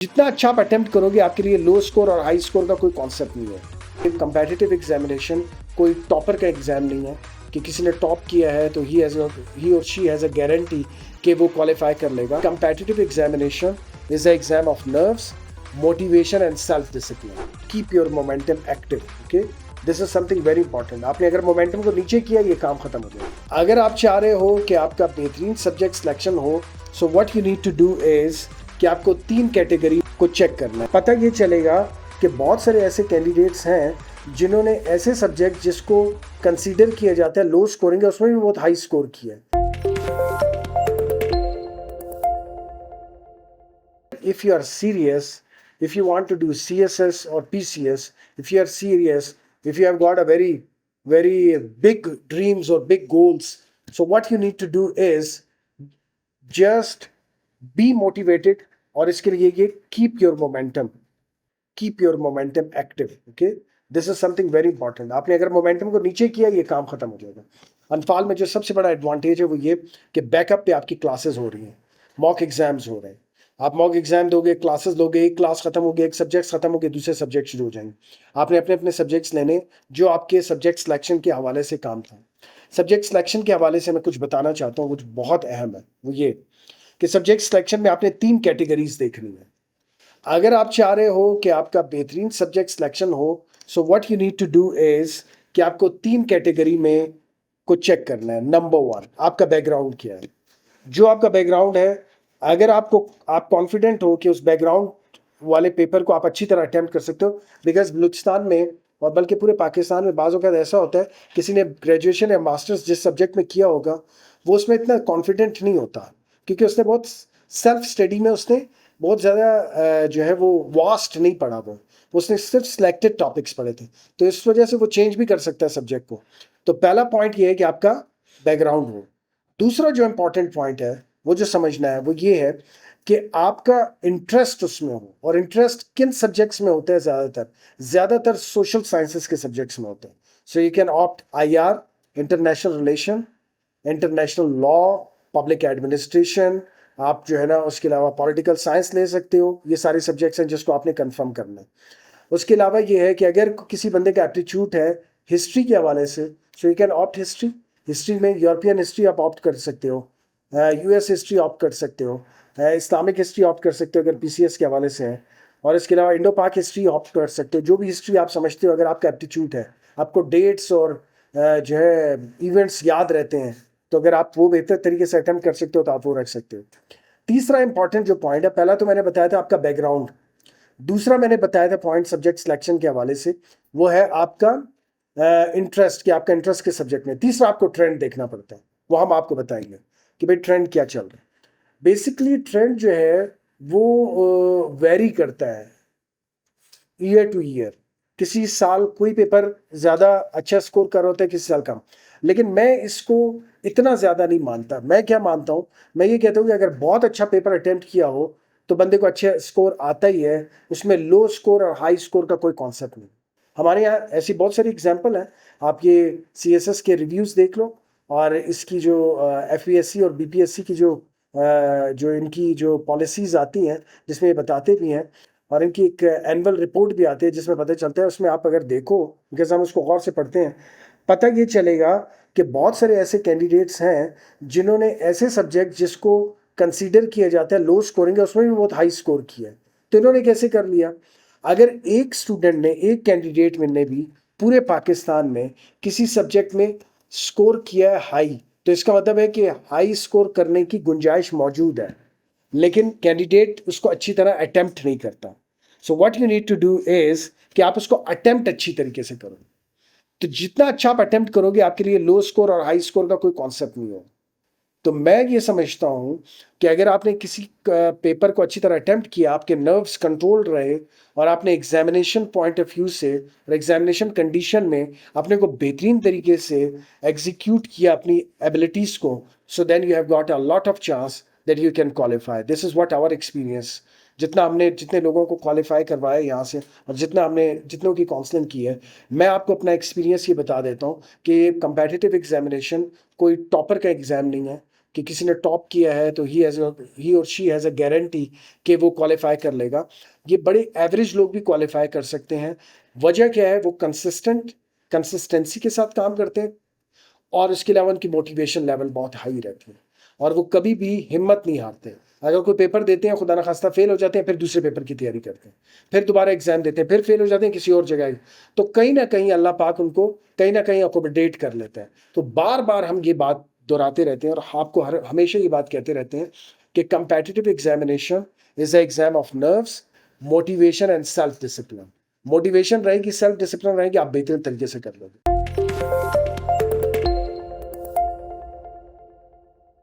जितना अच्छा आप अटेम्प्ट करोगे आपके लिए लो स्कोर और हाई स्कोर का कोई कॉन्सेप्ट नहीं है। कंपेटिटिव एग्जामिनेशन कोई टॉपर का एग्जाम नहीं है कि किसी ने टॉप किया है तो ही और शी हैज़ अ गारंटी कि वो क्वालिफाई कर लेगा। Competitive examination is a exam of nerves, motivation and self discipline. Keep your momentum active. Okay, this is something very important. आपने अगर मोमेंटम को नीचे किया ये काम खत्म हो जाएगा। अगर आप चाह रहे हो कि आपका बेहतरीन सब्जेक्ट सिलेक्शन हो, so what you need to do is कि आपको 3 कैटेगरी को चेक करना है। पता ये चलेगा कि बहुत सारे ऐसे कैंडिडेट्स हैं जिन्होंने ऐसे सब्जेक्ट जिसको कंसीडर किया जाता है लो स्कोरिंग है, उसमें भी बहुत हाई स्कोर किया है। If you are serious, if you want to do CSS or PCS, if you are serious, if you have got a very big dreams or big goals, so what you need to do is just be motivated। और इसके लिए ये keep your momentum active. Okay, this is something very important. आपने अगर momentum को नीचे किया ये काम खत्म हो जाएगा। अनफाल में जो सबसे बड़ा एडवांटेज है वो ये कि बैकअप पे आपकी क्लासेस हो रही हैं, मॉक एग्जाम्स हो रहे हैं। आप मॉक एग्जाम दोगे, क्लासेस लोगे, एक क्लास खत्म हो गई, एक सब्जेक्ट खत्म हो गए, दूसरे सब्जेक्ट शुरू हो जाएंगे। आपने अपने अपने सब्जेक्ट्स लेने जो आपके सब्जेक्ट सिलेक्शन के हवाले से काम था। सब्जेक्ट सिलेक्शन के हवाले से मैं कुछ बताना चाहता हूँ, कुछ बहुत अहम है। वो ये कि सब्जेक्ट सिलेक्शन में आपने 3 कैटेगरीज देखनी है। अगर आप चाह रहे हो कि आपका बेहतरीन सब्जेक्ट सिलेक्शन हो, so what you need to do is कि आपको 3 कैटेगरी में को चेक करना है। नंबर 1, आपका बैकग्राउंड क्या है। जो आपका बैकग्राउंड है, अगर आप कॉन्फिडेंट हो कि उस बैकग्राउंड वाले पेपर को आप अच्छी तरह अटेम्प्ट कर सकते हो, बिकॉज बलूचिस्तान में और बल्कि पूरे पाकिस्तान में बाज़ औक़ात ऐसा होता है किसी ने ग्रेजुएशन या मास्टर्स जिस सब्जेक्ट में किया होगा वो उसमें इतना कॉन्फिडेंट नहीं होता, क्योंकि उसने बहुत सेल्फ स्टडी में उसने बहुत ज़्यादा जो है वो वास्ट नहीं पढ़ा। वो उसने सिर्फ सिलेक्टेड टॉपिक्स पढ़े थे, तो इस वजह से वो चेंज भी कर सकता है सब्जेक्ट को। तो पहला पॉइंट ये है कि आपका बैकग्राउंड हो। दूसरा जो इम्पोर्टेंट पॉइंट है वो जो समझना है वो ये है कि आपका इंटरेस्ट उसमें हो। और इंटरेस्ट किन सब्जेक्ट्स में होता है? ज़्यादातर सोशल साइंसेस के सब्जेक्ट्स में होते हैं। So you can opt IR, international relation, international law, public administration. आप जो है ना उसके अलावा पॉलिटिकल साइंस ले सकते हो। ये सारे सब्जेक्ट्स हैं जिसको आपने कंफर्म करना है। उसके अलावा ये है कि अगर किसी बंदे का एप्टीट्यूड है हिस्ट्री के हवाले से, so you can opt history. History में यूरोपियन हिस्ट्री आप ऑप्ट कर सकते हो, US हिस्ट्री ऑप्ट कर सकते हो, इस्लामिक हिस्ट्री ऑप्ट कर सकते हो अगर PCS के हवाले से है। और इसके अलावा इंडो पाक हिस्ट्री ऑप्ट कर सकते हो। जो भी हिस्ट्री आप समझते हो, अगर आपका एप्टीट्यूड है, आपको डेट्स और जो है इवेंट्स याद रहते हैं, तो अगर आप वो बेहतर तरीके से अटेम्प्ट कर सकते हो तो आप वो रख सकते हो। तीसरा इंपॉर्टेंट जो पॉइंट है, पहला तो मैंने बताया था आपका बैकग्राउंड, दूसरा मैंने बताया था पॉइंट सब्जेक्ट सिलेक्शन के हवाले से, वो है आपका इंटरेस्ट, कि आपका इंटरेस्ट के सब्जेक्ट में। तीसरा आपको ट्रेंड देखना पड़ता है, वो हम आपको बताएंगे कि भाई ट्रेंड क्या चल रहा है। बेसिकली ट्रेंड जो है वो वेरी करता है ईयर टू ईयर। किसी साल कोई पेपर ज़्यादा अच्छा स्कोर कर रहा होता है, किसी साल कम। लेकिन मैं इसको इतना ज़्यादा नहीं मानता। मैं क्या मानता हूँ, मैं ये कहता हूँ कि अगर बहुत अच्छा पेपर अटेम्प्ट किया हो तो बंदे को अच्छे स्कोर आता ही है। उसमें लो स्कोर और हाई स्कोर का कोई कॉन्सेप्ट नहीं। हमारे यहाँ ऐसी बहुत सारी एग्जाम्पल हैं। आप ये CSS के रिव्यूज़ देख लो, और इसकी जो FPSC और BPSC की जो इनकी जो पॉलिसीज़ आती हैं जिसमें ये बताते भी हैं, और इनकी एक एनुअल रिपोर्ट भी आती है जिसमें पता चलता है। उसमें आप अगर देखो, बिकॉज हम उसको गौर से पढ़ते हैं, पता ये चलेगा कि बहुत सारे ऐसे कैंडिडेट्स हैं जिन्होंने ऐसे सब्जेक्ट जिसको कंसीडर किया जाता है लो स्कोरिंग है, उसमें भी बहुत हाई स्कोर किया है। तो इन्होंने कैसे कर लिया? अगर एक स्टूडेंट ने, एक कैंडिडेट में ने भी पूरे पाकिस्तान में किसी सब्जेक्ट में स्कोर किया है हाई, तो इसका मतलब है कि हाई स्कोर करने की गुंजाइश मौजूद है, लेकिन कैंडिडेट उसको अच्छी तरह अटेम्प्ट नहीं करता। So what you need to do is कि आप उसको अटेम्प्ट अच्छी तरीके से करो। तो जितना अच्छा आप अटेम्प्ट करोगे आपके लिए लो स्कोर और हाई स्कोर का कोई कॉन्सेप्ट नहीं होगा। तो मैं ये समझता हूँ कि अगर आपने किसी पेपर को अच्छी तरह अटेम्प्ट किया, आपके नर्व्स कंट्रोल रहे, और आपने एग्जामिनेशन पॉइंट ऑफ व्यू से और एग्जामिनेशन कंडीशन में अपने को बेहतरीन तरीके से एग्जीक्यूट किया अपनी एबिलिटीज़ को, so then you have got a lot of chance that you can qualify. This is what our experience. जितने लोगों को क्वालिफाई करवाया यहाँ से, और जितनों की काउंसलिंग की है, मैं आपको अपना एक्सपीरियंस ये बता देता हूँ कि कंपेटिटिव एग्जामिनेशन कोई टॉपर का एग्ज़ाम नहीं है, कि किसी ने टॉप किया है तो ही और शी हैज़ अ गारंटी कि वो क्वालिफाई कर लेगा। ये बड़े एवरेज लोग भी क्वालिफाई कर सकते हैं। वजह क्या है? वो कंसिस्टेंसी के साथ काम करते हैं और इसके अलावा उनकी मोटिवेशन लेवल बहुत हाई रहती है और वो कभी भी हिम्मत नहीं हारते। अगर कोई पेपर देते हैं, खुदा न खास्ता फेल हो जाते हैं, फिर दूसरे पेपर की तैयारी करते हैं, फिर दोबारा एग्जाम देते हैं, फिर फेल हो जाते हैं किसी और जगह। तो कहीं ना कहीं अल्लाह पाक उनको कहीं ना कहीं अकोमोडेट कर लेता है। तो बार बार हम ये बात दोहराते रहते हैं और आपको हमेशा ये बात कहते रहते हैं कि competitive examination is a exam of nerves, motivation and self discipline. Motivation रहेगी, सेल्फ डिसिप्लिन रहेगी, आप बेहतरीन तरीके से कर लोगे।